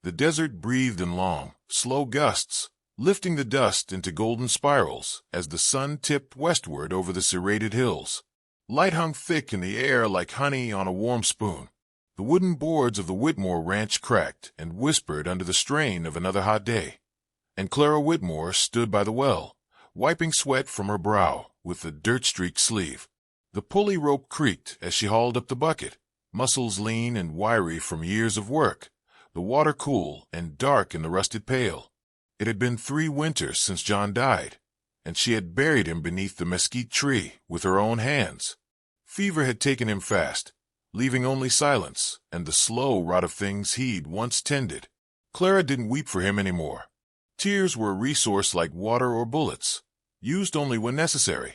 The desert breathed in long, slow gusts, lifting the dust into golden spirals as the sun tipped westward over the serrated hills. Light hung thick in the air like honey on a warm spoon. The wooden boards of the Whitmore ranch cracked and whispered under the strain of another hot day. And Clara Whitmore stood by the well, wiping sweat from her brow with a dirt-streaked sleeve. The pulley rope creaked as she hauled up the bucket, muscles lean and wiry from years of work, the water cool and dark in the rusted pail. It had been 3 winters since John died, and she had buried him beneath the mesquite tree with her own hands. Fever had taken him fast, leaving only silence and the slow rot of things he'd once tended. Clara didn't weep for him anymore. Tears were a resource like water or bullets, used only when necessary.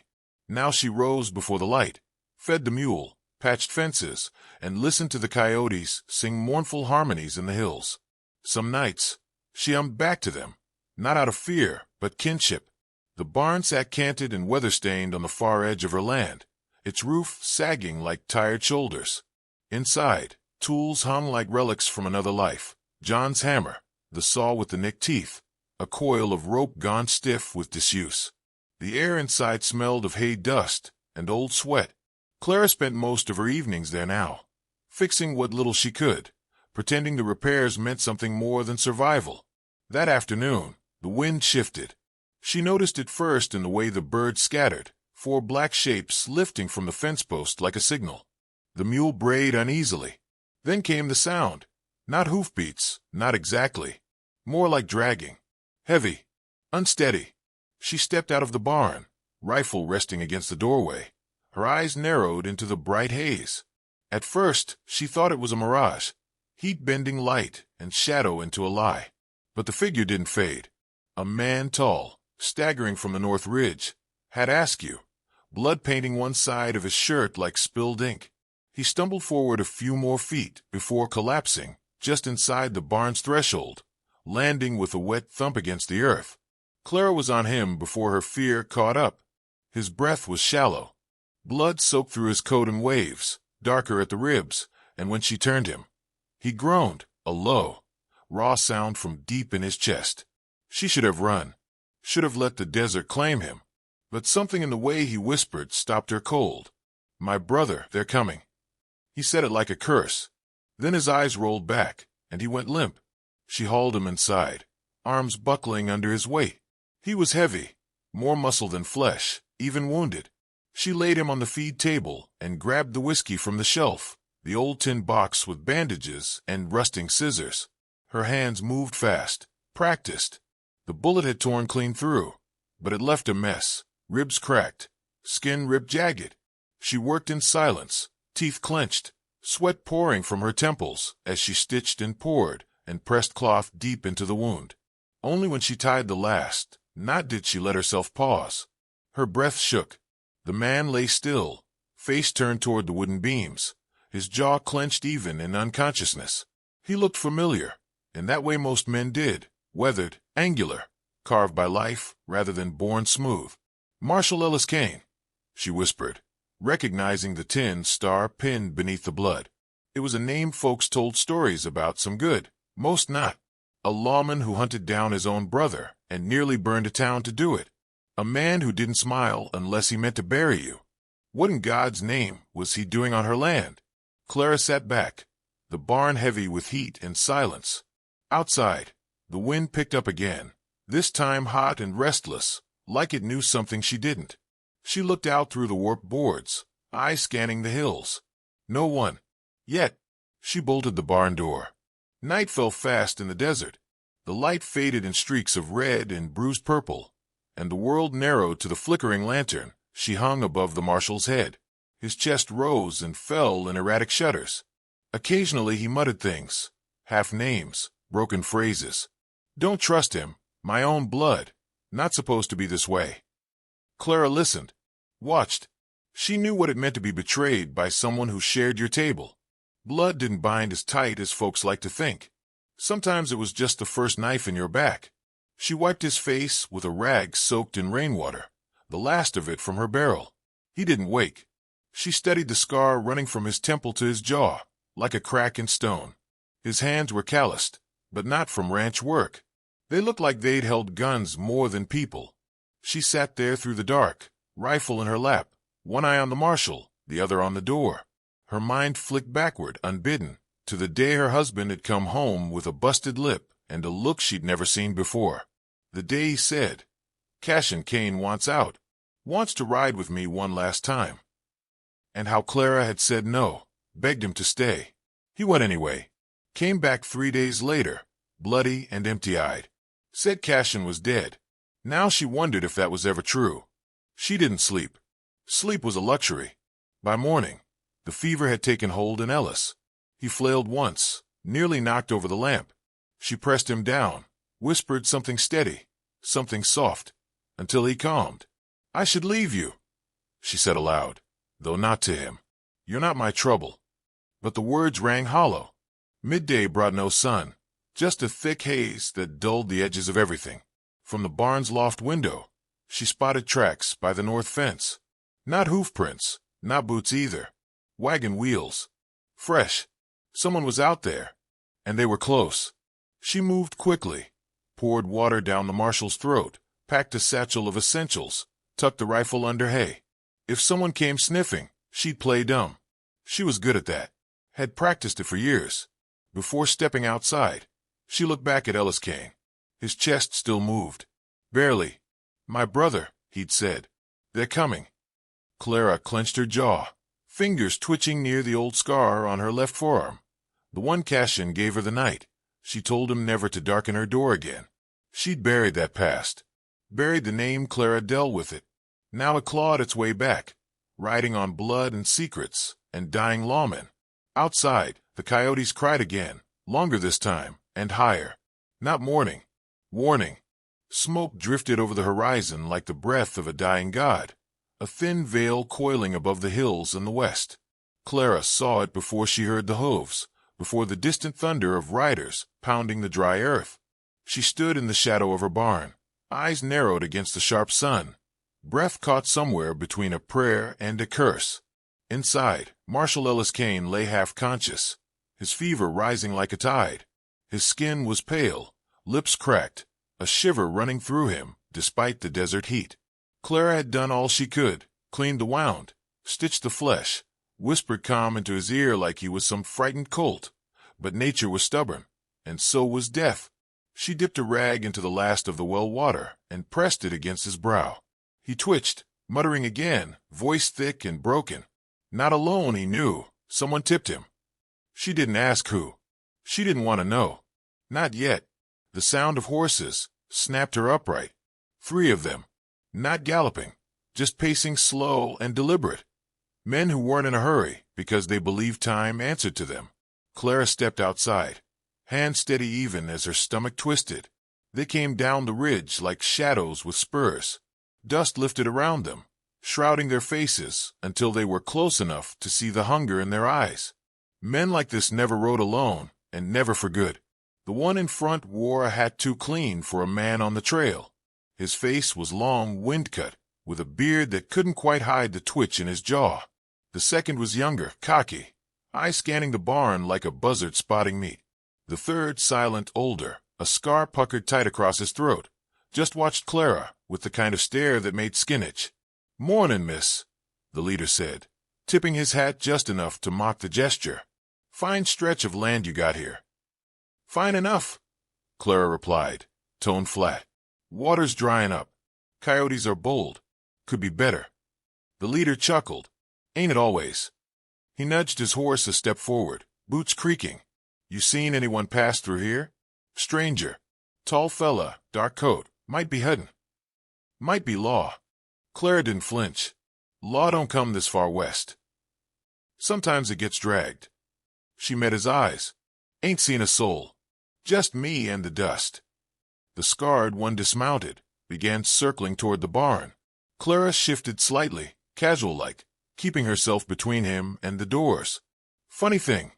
Now she rose before the light, fed the mule, patched fences, and listened to the coyotes sing mournful harmonies in the hills. Some nights, she hummed back to them, not out of fear, but kinship. The barn sat canted and weather-stained on the far edge of her land, its roof sagging like tired shoulders. Inside, tools hung like relics from another life. John's hammer, the saw with the nicked teeth, a coil of rope gone stiff with disuse. The air inside smelled of hay dust and old sweat. Clara spent most of her evenings there now, fixing what little she could, pretending the repairs meant something more than survival. That afternoon, the wind shifted. She noticed it first in the way the birds scattered, 4 black shapes lifting from the fence post like a signal. The mule brayed uneasily. Then came the sound. Not hoofbeats, not exactly. More like dragging. Heavy. Unsteady. She stepped out of the barn, rifle resting against the doorway. Her eyes narrowed into the bright haze. At first, she thought it was a mirage, heat bending light and shadow into a lie. But the figure didn't fade. A man tall, staggering from the north ridge, had askew, blood painting one side of his shirt like spilled ink. He stumbled forward a few more feet before collapsing just inside the barn's threshold, landing with a wet thump against the earth. Clara was on him before her fear caught up. His breath was shallow. Blood soaked through his coat in waves, darker at the ribs, and when she turned him, he groaned, a low, raw sound from deep in his chest. She should have run, should have let the desert claim him. But something in the way he whispered stopped her cold. "My brother, they're coming." He said it like a curse. Then his eyes rolled back, and he went limp. She hauled him inside, arms buckling under his weight. He was heavy, more muscle than flesh, even wounded. She laid him on the feed table and grabbed the whiskey from the shelf, the old tin box with bandages and rusting scissors. Her hands moved fast, practiced. The bullet had torn clean through, but it left a mess, ribs cracked, skin ripped jagged. She worked in silence, teeth clenched, sweat pouring from her temples as she stitched and poured and pressed cloth deep into the wound. Only when she tied the last knot did she let herself pause. Her breath shook. The man lay still, face turned toward the wooden beams, his jaw clenched even in unconsciousness. He looked familiar, in that way most men did, weathered, angular, carved by life rather than born smooth. "Marshal Cain," she whispered, recognizing the tin star pinned beneath the blood. It was a name folks told stories about, some good, most not. A lawman who hunted down his own brother and nearly burned a town to do it. A man who didn't smile unless he meant to bury you. What in God's name was he doing on her land? Clara sat back, the barn heavy with heat and silence. Outside, the wind picked up again, this time hot and restless, like it knew something she didn't. She looked out through the warped boards, eyes scanning the hills. No one. Yet. She bolted the barn door. Night fell fast in the desert. The light faded in streaks of red and bruised purple, and the world narrowed to the flickering lantern she hung above the marshal's head. His chest rose and fell in erratic shudders. Occasionally he muttered things, half names, broken phrases. "Don't trust him, my own blood, not supposed to be this way." Clara listened, watched. She knew what it meant to be betrayed by someone who shared your table. Blood didn't bind as tight as folks like to think. Sometimes it was just the first knife in your back. She wiped his face with a rag soaked in rainwater, the last of it from her barrel. He didn't wake. She studied the scar running from his temple to his jaw, like a crack in stone. His hands were calloused, but not from ranch work. They looked like they'd held guns more than people. She sat there through the dark, rifle in her lap, one eye on the Marshal, the other on the door. Her mind flicked backward, unbidden, to the day her husband had come home with a busted lip and a look she'd never seen before. The day he said, "Cashion Cain wants out, wants to ride with me one last time." And how Clara had said no, begged him to stay. He went anyway. Came back 3 days later, bloody and empty-eyed. Said Cashion was dead. Now she wondered if that was ever true. She didn't sleep. Sleep was a luxury. By morning, the fever had taken hold in Ellis. He flailed once, nearly knocked over the lamp. She pressed him down, whispered something steady, something soft, until he calmed. "I should leave you," she said aloud, though not to him. "You're not my trouble." But the words rang hollow. Midday brought no sun, just a thick haze that dulled the edges of everything. From the barn's loft window, she spotted tracks by the north fence. Not hoof prints, not boots either. Wagon wheels. Fresh. Someone was out there, and they were close. She moved quickly, poured water down the Marshal's throat, packed a satchel of essentials, tucked the rifle under hay. If someone came sniffing, she'd play dumb. She was good at that. Had practiced it for years. Before stepping outside, she looked back at Ellis Cain. His chest still moved. Barely. "My brother," he'd said. "They're coming." Clara clenched her jaw, fingers twitching near the old scar on her left forearm. The one Cashion gave her the night. She told him never to darken her door again. She'd buried that past. Buried the name Clara dealt with it. Now it clawed its way back, riding on blood and secrets and dying lawmen. Outside, the coyotes cried again, longer this time, and higher. Not mourning. Warning. Smoke drifted over the horizon like the breath of a dying god, a thin veil coiling above the hills in the west. Clara saw it before she heard the hooves, before the distant thunder of riders pounding the dry earth. She stood in the shadow of her barn, eyes narrowed against the sharp sun, breath caught somewhere between a prayer and a curse. Inside, Marshal Ellis Cain lay half-conscious, his fever rising like a tide. His skin was pale, lips cracked, a shiver running through him despite the desert heat. Clara had done all she could, cleaned the wound, stitched the flesh, whispered calm into his ear like he was some frightened colt. But nature was stubborn, and so was death. She dipped a rag into the last of the well water and pressed it against his brow. He twitched, muttering again, voice thick and broken. Not alone, he knew. Someone tipped him. She didn't ask who. She didn't want to know. Not yet. The sound of horses snapped her upright. 3 of them. Not galloping, just pacing slow and deliberate. Men who weren't in a hurry because they believed time answered to them. Clara stepped outside, hand steady even as her stomach twisted. They came down the ridge like shadows with spurs. Dust lifted around them, shrouding their faces until they were close enough to see the hunger in their eyes. Men like this never rode alone, and never for good. The one in front wore a hat too clean for a man on the trail. His face was long, wind-cut, with a beard that couldn't quite hide the twitch in his jaw. The second was younger, cocky, eyes scanning the barn like a buzzard spotting meat. The third, silent, older, a scar puckered tight across his throat, just watched Clara with the kind of stare that made skin itch. "Mornin', miss," the leader said, tipping his hat just enough to mock the gesture. "Fine stretch of land you got here." "Fine enough," Clara replied, tone flat. "Water's drying up. Coyotes are bold. Could be better." The leader chuckled. "Ain't it always?" He nudged his horse a step forward, boots creaking. "You seen anyone pass through here?" "Stranger. Tall fella, dark coat. Might be Hudden. Might be Law." Clara didn't flinch. "Law don't come this far west. Sometimes it gets dragged." She met his eyes. "Ain't seen a soul. Just me and the dust." The scarred one dismounted, began circling toward the barn. Clara shifted slightly, casual-like, keeping herself between him and the doors. "Funny thing,"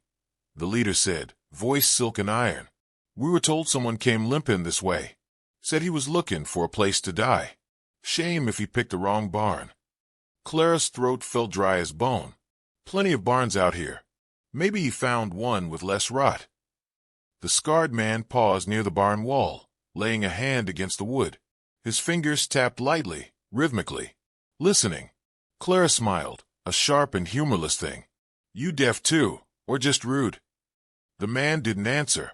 the leader said, voice silken iron. "We were told someone came limping this way. Said he was looking for a place to die. Shame if he picked the wrong barn." Clara's throat felt dry as bone. "Plenty of barns out here. Maybe he found one with less rot." The scarred man paused near the barn wall, laying a hand against the wood. His fingers tapped lightly, rhythmically. Listening. Clara smiled, a sharp and humorless thing. You deaf too, or just rude? The man didn't answer.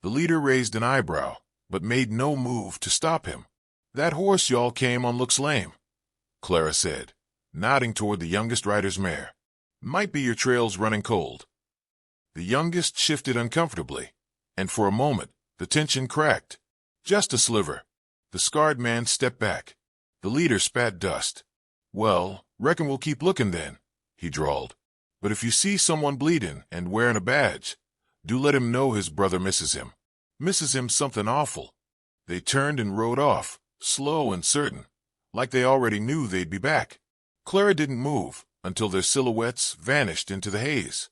The leader raised an eyebrow, but made no move to stop him. That horse y'all came on looks lame, Clara said, nodding toward the youngest rider's mare. Might be your trail's running cold. The youngest shifted uncomfortably, and for a moment, the tension cracked. Just a sliver. The scarred man stepped back. The leader spat dust. Well, reckon we'll keep looking then, he drawled. But if you see someone bleeding and wearing a badge, do let him know his brother misses him. Misses him something awful. They turned and rode off, slow and certain, like they already knew they'd be back. Clara didn't move until their silhouettes vanished into the haze.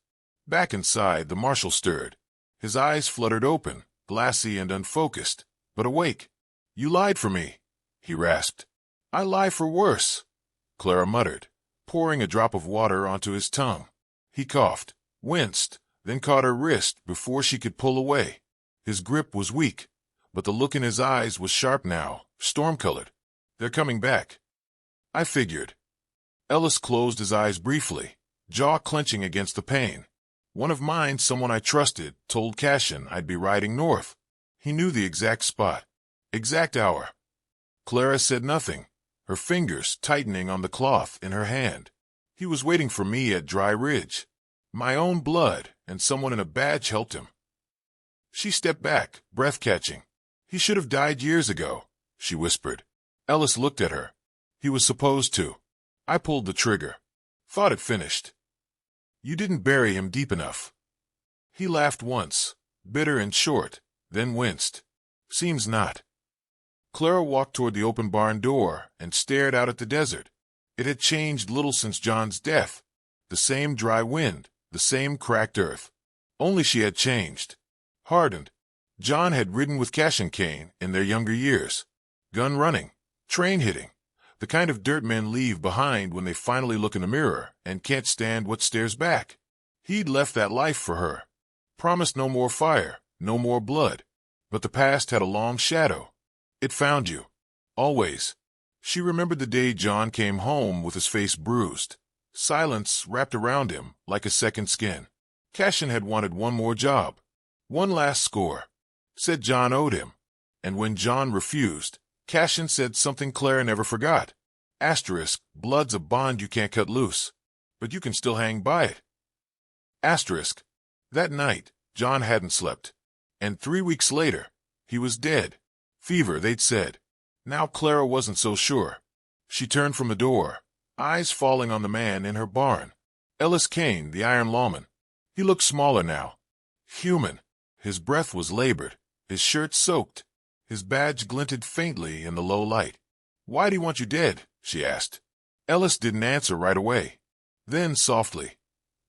Back inside, the Marshal stirred. His eyes fluttered open, glassy and unfocused, but awake. You lied for me, he rasped. I lie for worse, Clara muttered, pouring a drop of water onto his tongue. He coughed, winced, then caught her wrist before she could pull away. His grip was weak, but the look in his eyes was sharp now, storm-colored. They're coming back. I figured. Ellis closed his eyes briefly, jaw clenching against the pain. One of mine, someone I trusted, told Cashion I'd be riding north. He knew the exact spot, exact hour. Clara said nothing, her fingers tightening on the cloth in her hand. He was waiting for me at Dry Ridge. My own blood, and someone in a badge helped him. She stepped back, breath-catching. He should have died years ago, she whispered. Ellis looked at her. He was supposed to. I pulled the trigger. Thought it finished. You didn't bury him deep enough. He laughed once, bitter and short, then winced. Seems not. Clara walked toward the open barn door and stared out at the desert. It had changed little since John's death. The same dry wind, the same cracked earth. Only she had changed. Hardened. John had ridden with Cashion Cain in their younger years. Gun running, train hitting, the kind of dirt men leave behind when they finally look in the mirror and can't stand what stares back. He'd left that life for her. Promised no more fire, no more blood. But the past had a long shadow. It found you. Always. She remembered the day John came home with his face bruised. Silence wrapped around him like a second skin. Cashion had wanted one more job. One last score. Said John owed him. And when John refused, Cashion said something Clara never forgot. Asterisk, blood's a bond you can't cut loose. But you can still hang by it. Asterisk. That night, John hadn't slept. And 3 weeks later, he was dead. Fever, they'd said. Now Clara wasn't so sure. She turned from the door, eyes falling on the man in her barn. Ellis Cain, the iron lawman. He looked smaller now. Human. His breath was labored, his shirt soaked. His badge glinted faintly in the low light. Why do you want you dead? She asked. Ellis didn't answer right away. Then softly.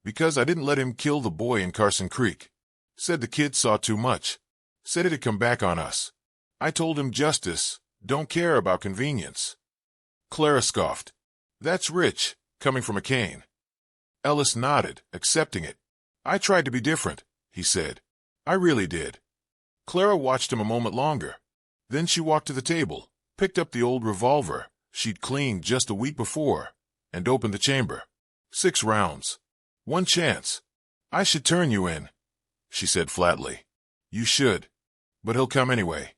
Because I didn't let him kill the boy in Carson Creek. Said the kid saw too much. Said it'd come back on us. I told him justice, don't care about convenience. Clara scoffed. That's rich, coming from a Cain. Ellis nodded, accepting it. I tried to be different, he said. I really did. Clara watched him a moment longer. Then she walked to the table, picked up the old revolver she'd cleaned just a week before, and opened the chamber. 6 rounds. One chance. I should turn you in, she said flatly. You should. But he'll come anyway.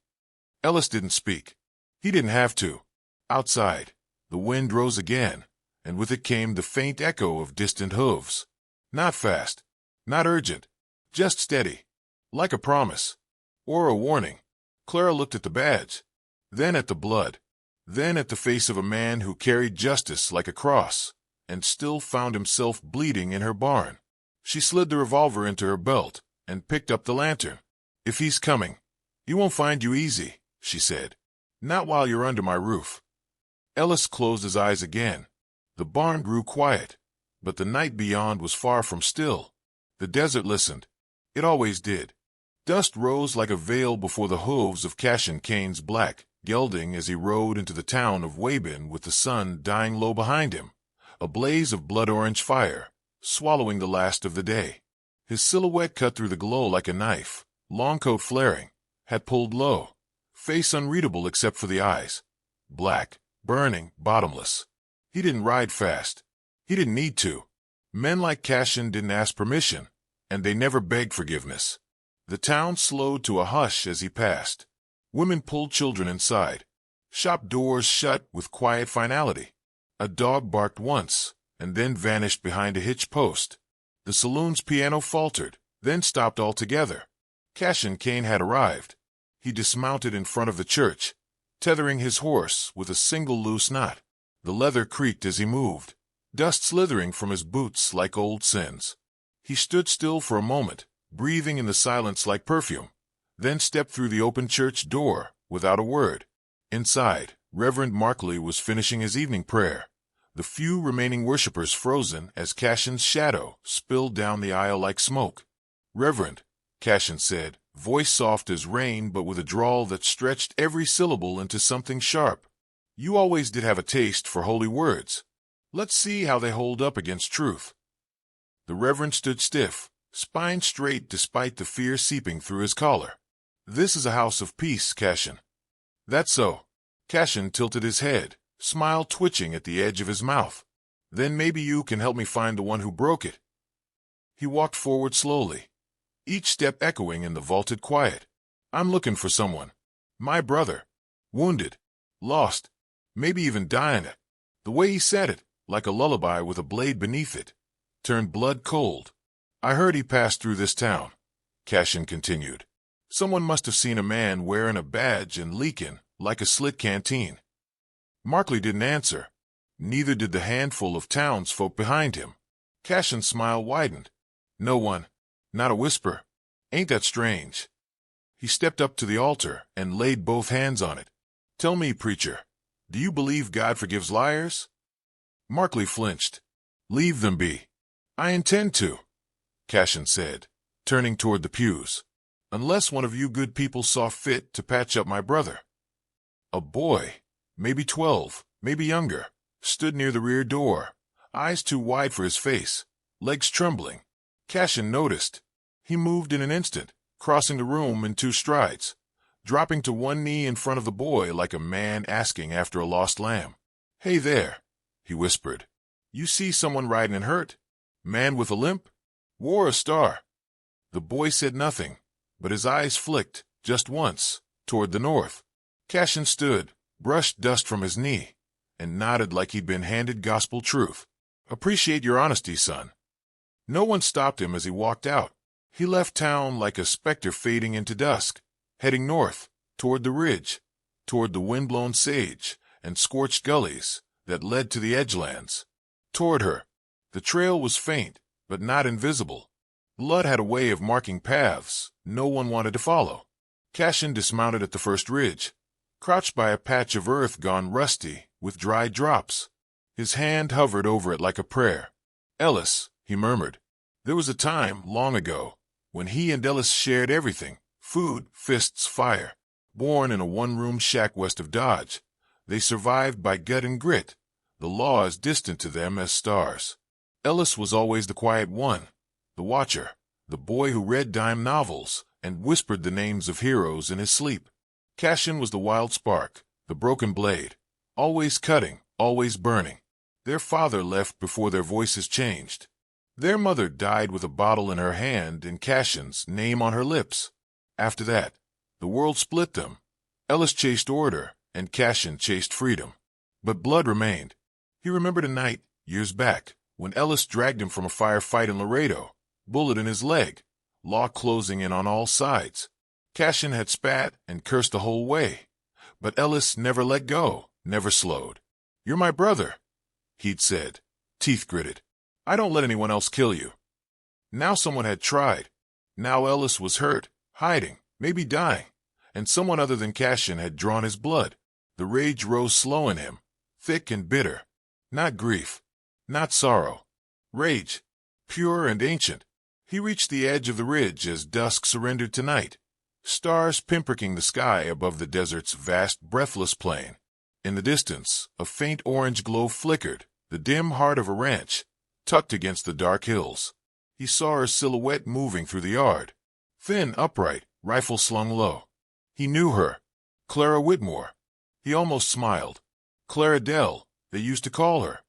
Ellis didn't speak. He didn't have to. Outside, the wind rose again, and with it came the faint echo of distant hooves. Not fast. Not urgent. Just steady. Like a promise. Or a warning. Clara looked at the badge. Then at the blood. Then at the face of a man who carried justice like a cross, and still found himself bleeding in her barn. She slid the revolver into her belt and picked up the lantern. If he's coming, he won't find you easy, she said. Not while you're under my roof. Ellis closed his eyes again. The barn grew quiet, but the night beyond was far from still. The desert listened. It always did. Dust rose like a veil before the hooves of Cashion Cain's black gelding as he rode into the town of Wabin with the sun dying low behind him, a blaze of blood-orange fire, swallowing the last of the day. His silhouette cut through the glow like a knife, long coat flaring, hat pulled low, face unreadable except for the eyes. Black, burning, bottomless. He didn't ride fast. He didn't need to. Men like Cashion didn't ask permission, and they never begged forgiveness. The town slowed to a hush as he passed. Women pulled children inside. Shop doors shut with quiet finality. A dog barked once, and then vanished behind a hitch post. The saloon's piano faltered, then stopped altogether. Cashion Cain had arrived. He dismounted in front of the church, tethering his horse with a single loose knot. The leather creaked as he moved, dust slithering from his boots like old sins. He stood still for a moment, breathing in the silence like perfume, then stepped through the open church door without a word. Inside, Reverend Markley was finishing his evening prayer, the few remaining worshippers frozen as Cashion's shadow spilled down the aisle like smoke. "Reverend," Cashion said, voice soft as rain but with a drawl that stretched every syllable into something sharp. "You always did have a taste for holy words. Let's see how they hold up against truth." The Reverend stood stiff, spine straight despite the fear seeping through his collar. "This is a house of peace, Cashion." "That's so." Cashion tilted his head, smile twitching at the edge of his mouth. "Then maybe you can help me find the one who broke it." He walked forward slowly, each step echoing in the vaulted quiet. "I'm looking for someone. My brother. Wounded. Lost. Maybe even dying." The way he said it, like a lullaby with a blade beneath it, turned blood cold. "I heard he passed through this town," Cashion continued. "Someone must have seen a man wearing a badge and leaking like a slit canteen." Markley didn't answer. Neither did the handful of townsfolk behind him. Cashion's smile widened. "No one. Not a whisper. Ain't that strange?" He stepped up to the altar and laid both hands on it. "Tell me, preacher, do you believe God forgives liars?" Markley flinched. "Leave them be." "I intend to," Cashion said, turning toward the pews. "Unless one of you good people saw fit to patch up my brother." A boy, maybe 12, maybe younger, stood near the rear door, eyes too wide for his face, legs trembling. Cashion noticed. He moved in an instant, crossing the room in 2 strides, dropping to one knee in front of the boy like a man asking after a lost lamb. "Hey there," he whispered. "You see someone riding and hurt? Man with a limp? Wore a star?" The boy said nothing, but his eyes flicked, just once, toward the north. Cashion stood, brushed dust from his knee, and nodded like he'd been handed gospel truth. "Appreciate your honesty, son." No one stopped him as he walked out. He left town like a specter fading into dusk, heading north, toward the ridge, toward the wind-blown sage and scorched gullies that led to the edgelands. Toward her. The trail was faint, but not invisible. Blood had a way of marking paths no one wanted to follow. Cashion dismounted at the first ridge, crouched by a patch of earth gone rusty with dried drops. His hand hovered over it like a prayer. "Ellis," he murmured. "There was a time, long ago, when he and Ellis shared everything, food, fists, fire. Born in a one-room shack west of Dodge, they survived by gut and grit, the law as distant to them as stars. Ellis was always the quiet one, the watcher, the boy who read dime novels and whispered the names of heroes in his sleep. Cashion was the wild spark, the broken blade, always cutting, always burning. Their father left before their voices changed. Their mother died with a bottle in her hand and Cashion's name on her lips. After that, the world split them. Ellis chased order, and Cashion chased freedom. But blood remained. He remembered a night, years back, when Ellis dragged him from a firefight in Laredo, bullet in his leg, law closing in on all sides. Cashion had spat and cursed the whole way, but Ellis never let go, never slowed. "You're my brother," he'd said, teeth gritted. "I don't let anyone else kill you." Now someone had tried. Now Ellis was hurt, hiding, maybe dying, and someone other than Cashion had drawn his blood. The rage rose slow in him, thick and bitter. Not grief, not sorrow. Rage, pure and ancient. He reached the edge of the ridge as dusk surrendered to night, stars pinpricking the sky above the desert's vast, breathless plain. In the distance, a faint orange glow flickered, the dim heart of a ranch, tucked against the dark hills. He saw her silhouette moving through the yard, thin, upright, rifle slung low. He knew her. Clara Whitmore. He almost smiled. Clara Dell, they used to call her.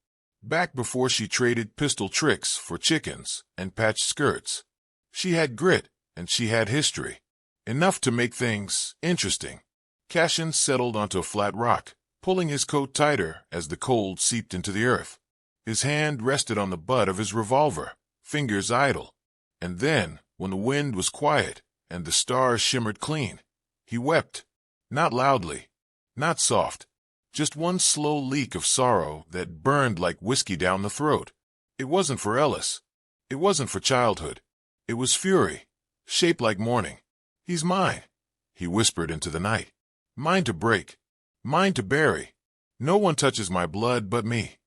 Back before she traded pistol tricks for chickens and patched skirts. She had grit, and she had history. Enough to make things interesting. Cashion settled onto a flat rock, pulling his coat tighter as the cold seeped into the earth. His hand rested on the butt of his revolver, fingers idle. And then, when the wind was quiet and the stars shimmered clean, he wept. Not loudly, not soft, just one slow leak of sorrow that burned like whiskey down the throat. It wasn't for Ellis. It wasn't for childhood. It was fury, shaped like morning. He's mine, he whispered into the night. Mine to break, mine to bury. No one touches my blood but me.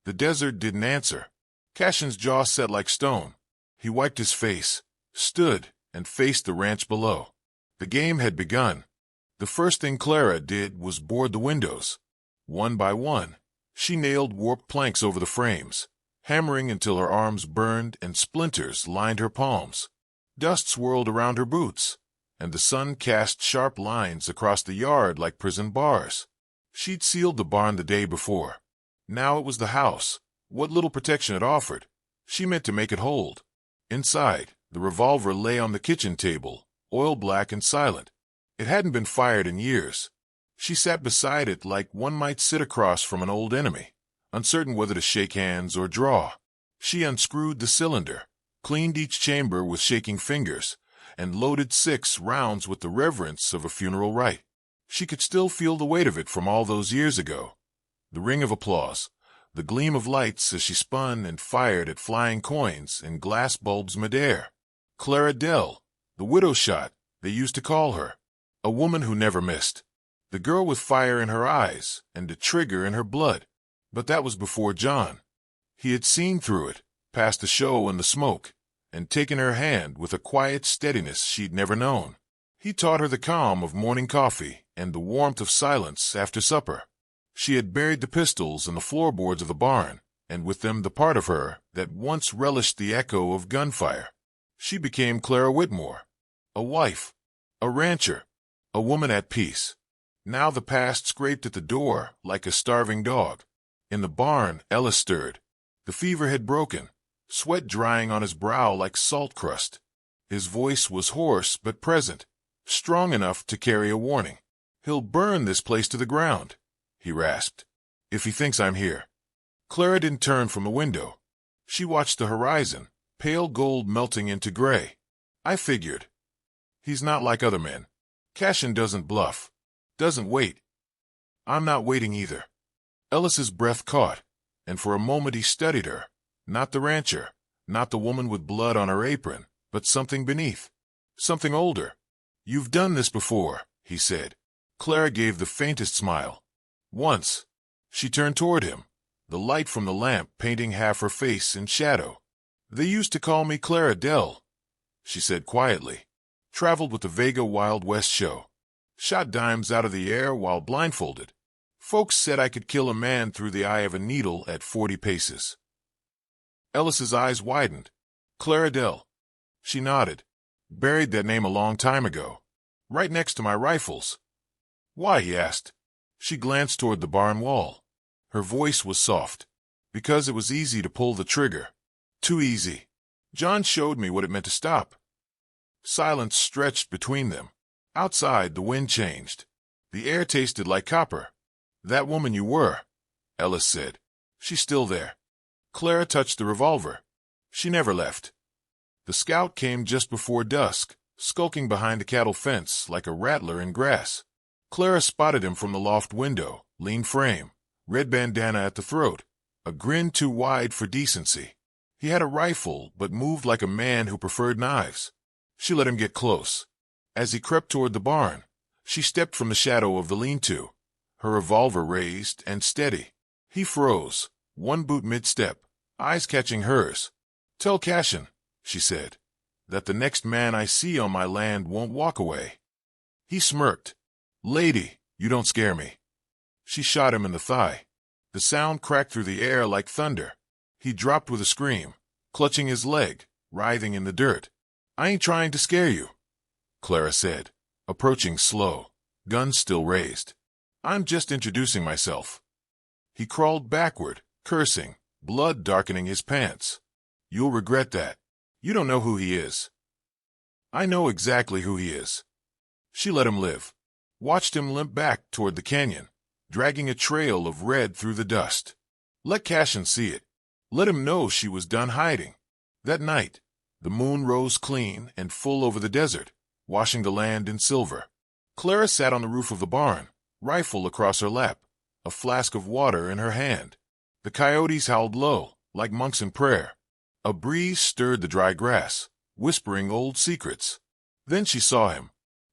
The desert didn't answer. Cashion's jaw set like stone. He wiped his face, stood, and faced the ranch below. The game had begun. The first thing Clara did was board the windows. One by one, she nailed warped planks over the frames, hammering until her arms burned and splinters lined her palms. Dust swirled around her boots, and the sun cast sharp lines across the yard like prison bars. She'd sealed the barn the day before. Now it was the house. What little protection it offered, she meant to make it hold. Inside, the revolver lay on the kitchen table, oil black and silent. It hadn't been fired in years. She sat beside it like one might sit across from an old enemy, uncertain whether to shake hands or draw. She unscrewed the cylinder, cleaned each chamber with shaking fingers, and loaded 6 rounds with the reverence of a funeral rite. She could still feel the weight of it from all those years ago. The ring of applause, the gleam of lights as she spun and fired at flying coins and glass bulbs midair. Clara Dell, the widow shot, they used to call her. A woman who never missed. The girl with fire in her eyes and a trigger in her blood. But that was before John. He had seen through it, past the show and the smoke, and taken her hand with a quiet steadiness she'd never known. He taught her the calm of morning coffee and the warmth of silence after supper. She had buried the pistols in the floorboards of the barn, and with them the part of her that once relished the echo of gunfire. She became Clara Whitmore, a wife, a rancher, a woman at peace. Now the past scraped at the door like a starving dog. In the barn, Ellis stirred. The fever had broken, sweat drying on his brow like salt crust. His voice was hoarse but present, strong enough to carry a warning. "He'll burn this place to the ground," he rasped, "if he thinks I'm here." Clara didn't turn from the window. She watched the horizon, pale gold melting into gray. "I figured. He's not like other men. Cashion doesn't bluff, doesn't wait. I'm not waiting either." Ellis's breath caught, and for a moment he studied her. Not the rancher, not the woman with blood on her apron, but something beneath. Something older. "You've done this before," he said. Clara gave the faintest smile. "Once." She turned toward him, the light from the lamp painting half her face in shadow. "They used to call me Clara Dell," she said quietly. "Traveled with the Vega Wild West show. Shot dimes out of the air while blindfolded. Folks said I could kill a man through the eye of a needle at 40 paces. Ellis's eyes widened. "Clara Dell." She nodded. "Buried that name a long time ago. Right next to my rifles." "Why?" he asked. She glanced toward the barn wall. Her voice was soft. "Because it was easy to pull the trigger. Too easy. John showed me what it meant to stop." Silence stretched between them. Outside, the wind changed. The air tasted like copper. "That woman you were," Ellis said. "She's still there." Clara touched the revolver. She never left. The scout came just before dusk, skulking behind a cattle fence like a rattler in grass. Clara spotted him from the loft window, lean frame, red bandana at the throat, a grin too wide for decency. He had a rifle, but moved like a man who preferred knives. She let him get close. As he crept toward the barn, she stepped from the shadow of the lean-to, her revolver raised and steady. He froze, one boot mid-step, eyes catching hers. "Tell Cashion," she said, "that the next man I see on my land won't walk away." He smirked. "Lady, you don't scare me." She shot him in the thigh. The sound cracked through the air like thunder. He dropped with a scream, clutching his leg, writhing in the dirt. "I ain't trying to scare you." Clara said, approaching slow, gun still raised. I'm just introducing myself. He crawled backward, cursing, blood darkening his pants. You'll regret that. You don't know who he is. I know exactly who he is. She let him live. Watched him limp back toward the canyon, dragging a trail of red through the dust. Let Cashion see it. Let him know she was done hiding. That night, the moon rose clean and full over the desert, washing the land in silver. Clara sat on the roof of the barn, rifle across her lap, a flask of water in her hand. The coyotes howled low, like monks in prayer. A breeze stirred the dry grass, whispering old secrets. Then she saw him,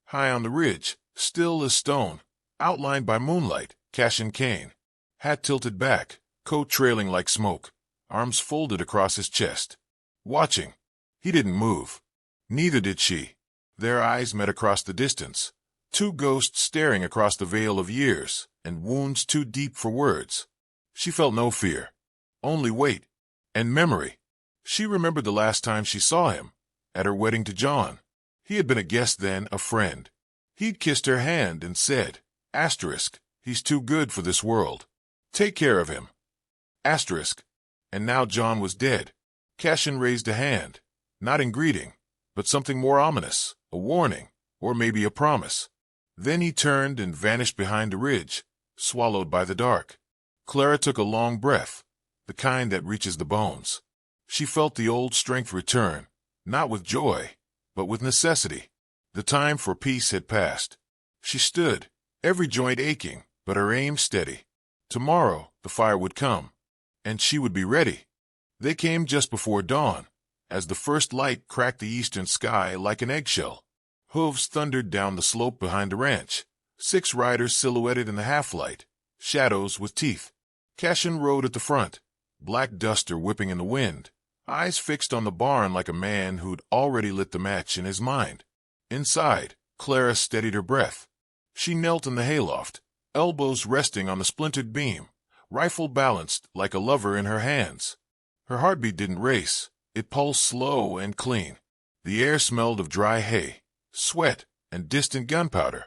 high on the ridge, still as stone, outlined by moonlight, Cashion Cain. Hat tilted back, coat trailing like smoke, arms folded across his chest. Watching. He didn't move. Neither did she. Their eyes met across the distance, two ghosts staring across the veil of years and wounds too deep for words. She felt no fear, only weight and memory. She remembered the last time she saw him, at her wedding to John. He had been a guest then, a friend. He'd kissed her hand and said, asterisk, he's too good for this world. Take care of him. Asterisk. And now John was dead. Cashion raised a hand, not in greeting, but something more ominous, a warning, or maybe a promise. Then he turned and vanished behind a ridge, swallowed by the dark. Clara took a long breath, the kind that reaches the bones. She felt the old strength return, not with joy, but with necessity. The time for peace had passed. She stood, every joint aching, but her aim steady. Tomorrow the fire would come, and she would be ready. They came just before dawn, as the first light cracked the eastern sky like an eggshell. Hooves thundered down the slope behind the ranch, 6 riders silhouetted in the half-light, shadows with teeth. Cashion rode at the front, black duster whipping in the wind, eyes fixed on the barn like a man who'd already lit the match in his mind. Inside, Clara steadied her breath. She knelt in the hayloft, elbows resting on the splintered beam, rifle balanced like a lover in her hands. Her heartbeat didn't race. It pulsed slow and clean. The air smelled of dry hay, sweat, and distant gunpowder.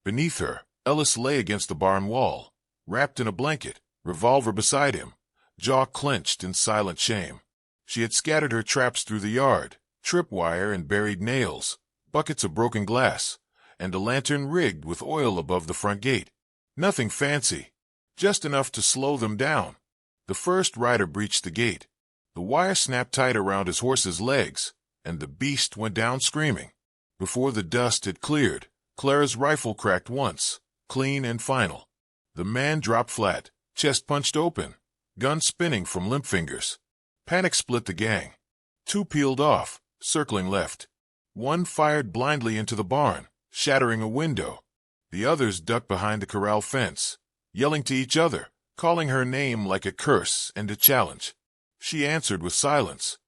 Beneath her, Ellis lay against the barn wall, wrapped in a blanket, revolver beside him, jaw clenched in silent shame. She had scattered her traps through the yard, tripwire and buried nails, buckets of broken glass, and a lantern rigged with oil above the front gate. Nothing fancy, just enough to slow them down. The first rider breached the gate. The wire snapped tight around his horse's legs, and the beast went down screaming. Before the dust had cleared, Clara's rifle cracked once, clean and final. The man dropped flat, chest punched open, gun spinning from limp fingers. Panic split the gang. 2 peeled off, circling left. 1 fired blindly into the barn, shattering a window. The others ducked behind the corral fence, yelling to each other, calling her name like a curse and a challenge. She answered with silence,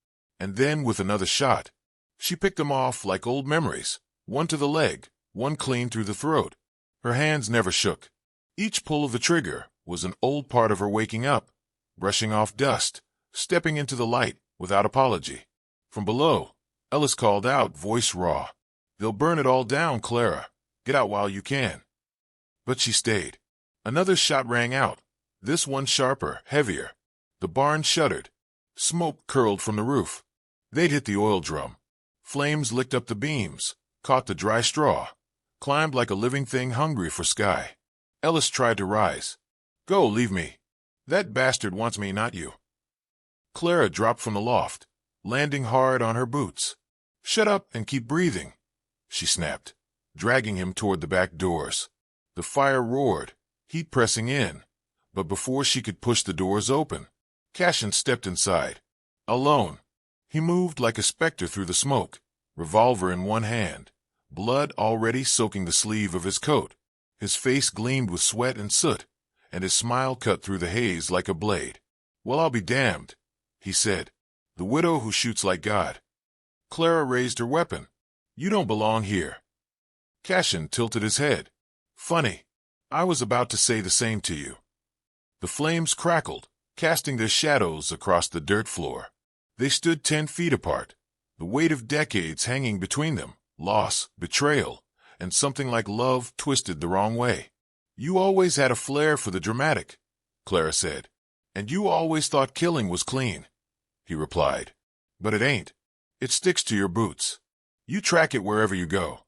and then with another shot. She picked them off like old memories, 1 to the leg, 1 clean through the throat. Her hands never shook. Each pull of the trigger was an old part of her waking up, brushing off dust, stepping into the light without apology. From below, Ellis called out, voice raw, "They'll burn it all down, Clara. Get out while you can." But she stayed. Another shot rang out, this one sharper, heavier. The barn shuddered. Smoke curled from the roof. They'd hit the oil drum. Flames licked up the beams, caught the dry straw, climbed like a living thing hungry for sky. Ellis tried to rise. "Go, leave me. That bastard wants me, not you." Clara dropped from the loft, landing hard on her boots. "Shut up and keep breathing," she snapped, dragging him toward the back doors. The fire roared, heat pressing in, but before she could push the doors open, Cashion stepped inside. Alone. He moved like a specter through the smoke, revolver in one hand, blood already soaking the sleeve of his coat. His face gleamed with sweat and soot, and his smile cut through the haze like a blade. "Well, I'll be damned," he said. "The widow who shoots like God." Clara raised her weapon. "You don't belong here." Cashion tilted his head. "Funny. I was about to say the same to you." The flames crackled, casting their shadows across the dirt floor. They stood 10 feet apart, the weight of decades hanging between them, loss, betrayal, and something like love twisted the wrong way. You always had a flair for the dramatic, Clara said. And you always thought killing was clean, he replied. But it ain't. It sticks to your boots. You track it wherever you go.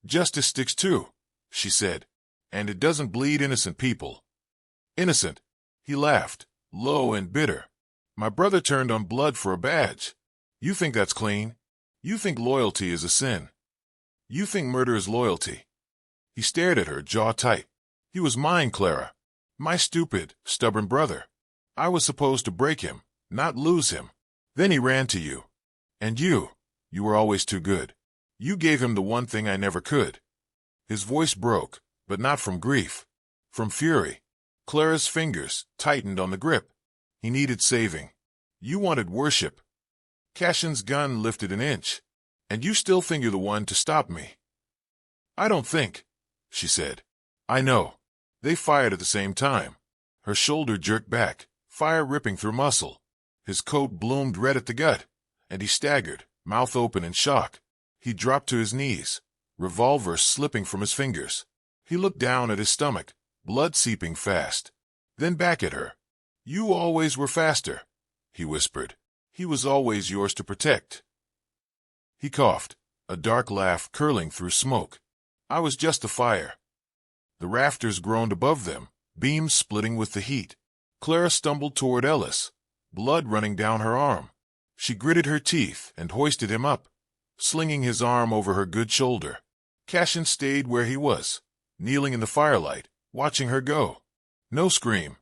Justice sticks too, she said. And it doesn't bleed innocent people. Innocent? He laughed, low and bitter. My brother turned on blood for a badge. You think that's clean? You think loyalty is a sin. You think murder is loyalty. He stared at her, jaw tight. He was mine, Clara. My stupid, stubborn brother. I was supposed to break him, not lose him. Then he ran to you. And you were always too good. You gave him the one thing I never could. His voice broke, but not from grief. From fury. Clara's fingers tightened on the grip. He needed saving. You wanted worship. Cashion's gun lifted an inch. And you still think you're the one to stop me. I don't think, she said. I know. They fired at the same time. Her shoulder jerked back, fire ripping through muscle. His coat bloomed red at the gut, and he staggered, mouth open in shock. He dropped to his knees, revolver slipping from his fingers. He looked down at his stomach, blood seeping fast. Then back at her. You always were faster, he whispered. He was always yours to protect. He coughed, a dark laugh curling through smoke. I was just the fire. The rafters groaned above them, beams splitting with the heat. Clara stumbled toward Ellis, blood running down her arm. She gritted her teeth and hoisted him up, slinging his arm over her good shoulder. Cashion stayed where he was, kneeling in the firelight, watching her go. No scream,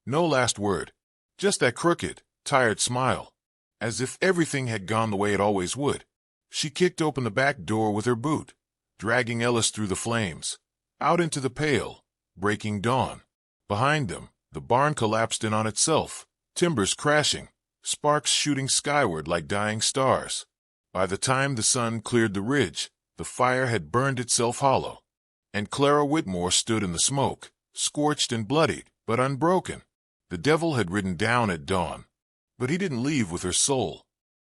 no last word, just that crooked, tired smile, as if everything had gone the way it always would. She kicked open the back door with her boot, dragging Ellis through the flames, out into the pale, breaking dawn. Behind them, the barn collapsed in on itself, timbers crashing, sparks shooting skyward like dying stars. By the time the sun cleared the ridge, the fire had burned itself hollow, and Clara Whitmore stood in the smoke, scorched and bloodied, but unbroken. The devil had ridden down at dawn, but he didn't leave with her soul.